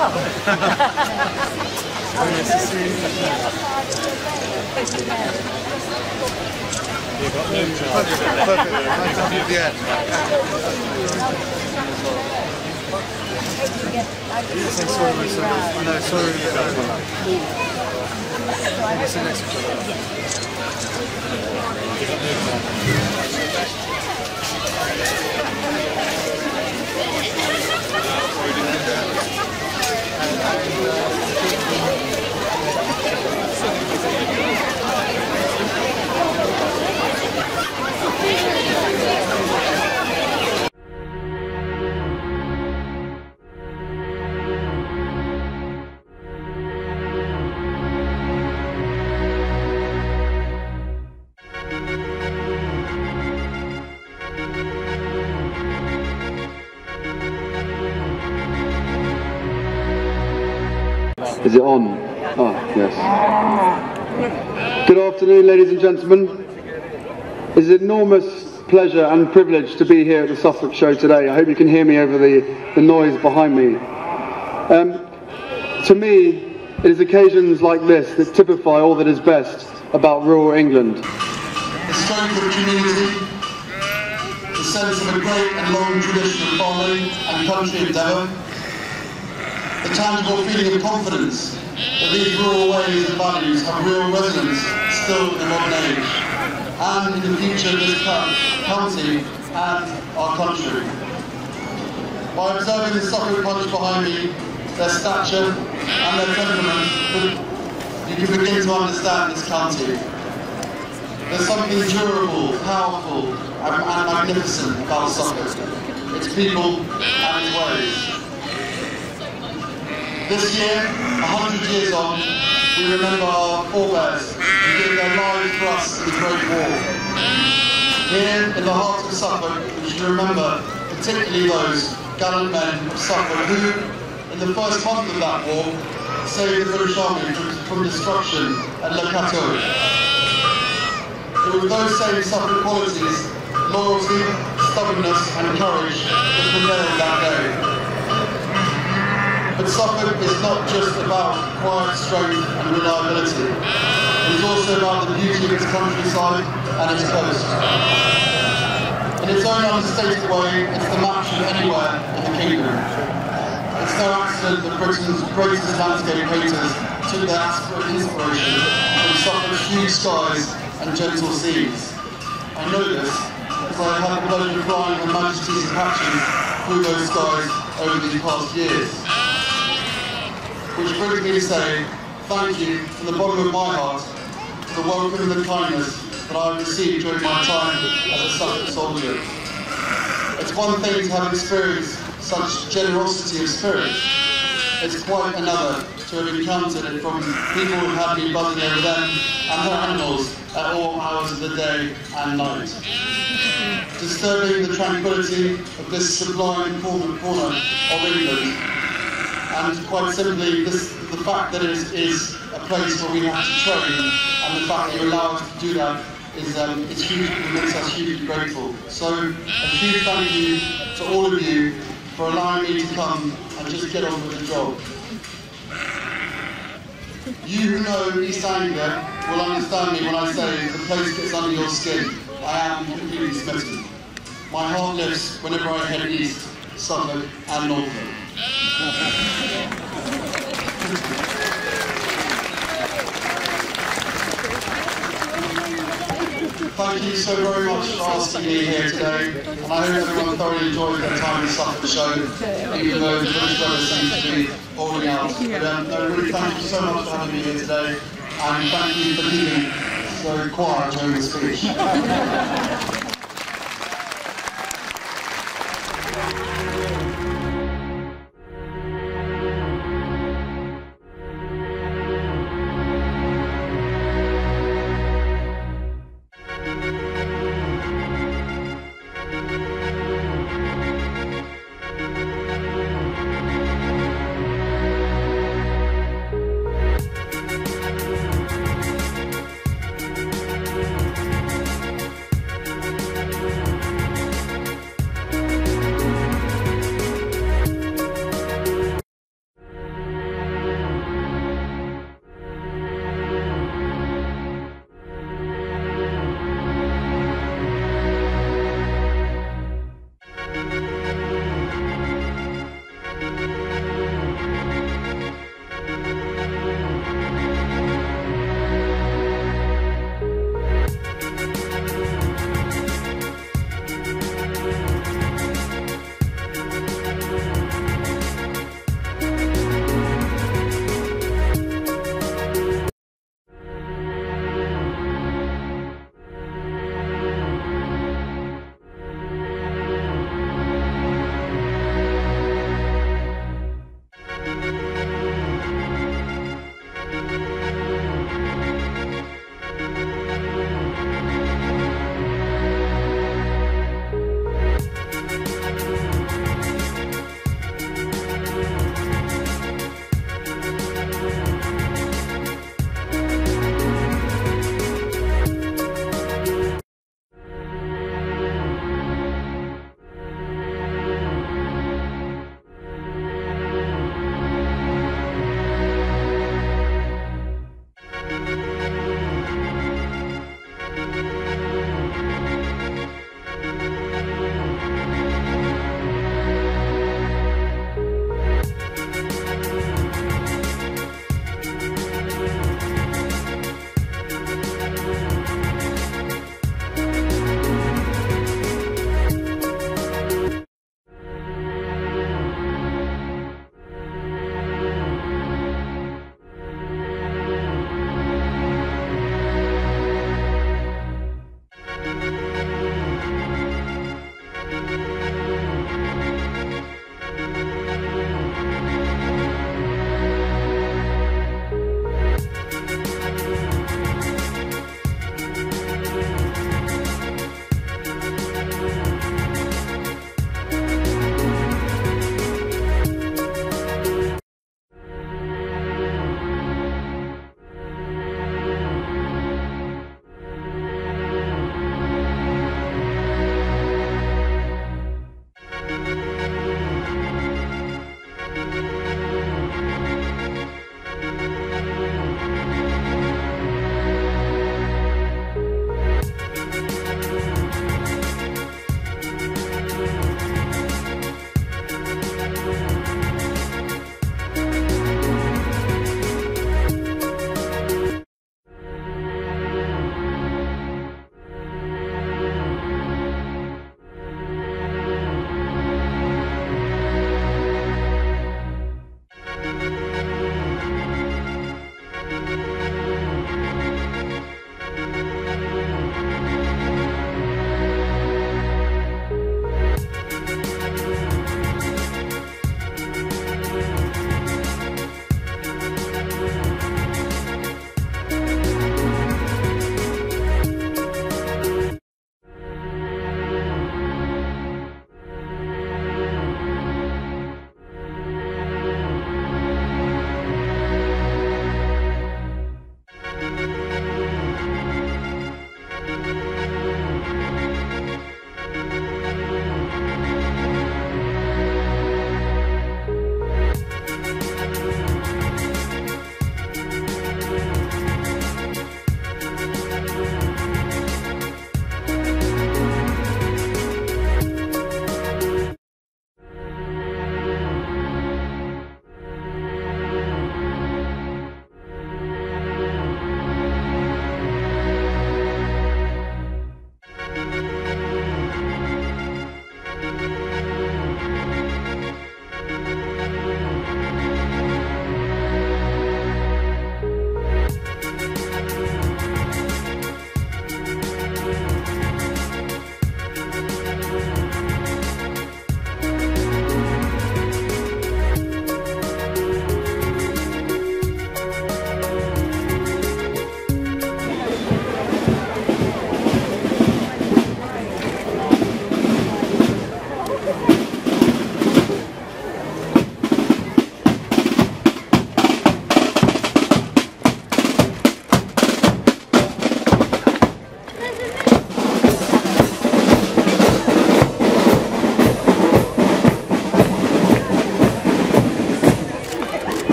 Nice to see you. You've got no charge. Perfect. Nice to see you at the end. Sorry, myself. I know, sorry. What's the next one? You've got no charge. Is it on? Ah, yes. Good afternoon, ladies and gentlemen. It's an enormous pleasure and privilege to be here at the Suffolk show today. I hope you can hear me over the noise behind me. To me, it is occasions like this that typify all that is best about rural England. The strength of community, the sense of a great and long tradition of farming and country endeavour, the tangible feeling of confidence that these rural ways and values have real resonance still in the modern age, and in the future of this county and our country. By observing the Suffolk punch behind me, their stature and their temperament, you can begin to understand this county. There's something durable, powerful and magnificent about Suffolk, its people and its ways. This year, 100 years on, we remember our forebears who gave their lives for us in the Great War. Here, in the heart of Suffolk, we should remember particularly those gallant men of Suffolk who, in the first month of that war, saved the British Army from destruction at Le Cateau. It was those same Suffolk qualities, loyalty, stubbornness and courage that prevailed that day. But Suffolk is not just about quiet strength and reliability. It is also about the beauty of its countryside and its coast. In its own understated way, it's the match of anywhere in the kingdom. It's no accident that Britain's greatest landscape painters took their inspiration from Suffolk's huge skies and gentle seas. I know this because I have had the pleasure of flying Her Majesty's Apaches through those skies over these past years. Which brings me to say thank you from the bottom of my heart for the welcome and the kindness that I have received during my time as a Suffolk soldier. It's one thing to have experienced such generosity of spirit. It's quite another to have encountered it from people who had me buzzing over them and their animals at all hours of the day and night. Disturbing the tranquility of this sublime corner of England. And quite simply, the fact that it is a place where we have to train, and the fact that you allow us to do that is huge, it makes us hugely grateful. So a huge thank you to all of you for allowing me to come and just get on with the job. You who know East Anglia will understand me when I say the place gets under your skin. I am completely smitten. My heart lifts whenever I head east, Suffolk and Norfolk. Thank you so very much for asking me here today, and I hope everyone thoroughly enjoyed their time in the Suffolk show, even though the British weather seems to be holding out. But no, really thank you so much for having me here today, and thank you for keeping so quiet during the speech.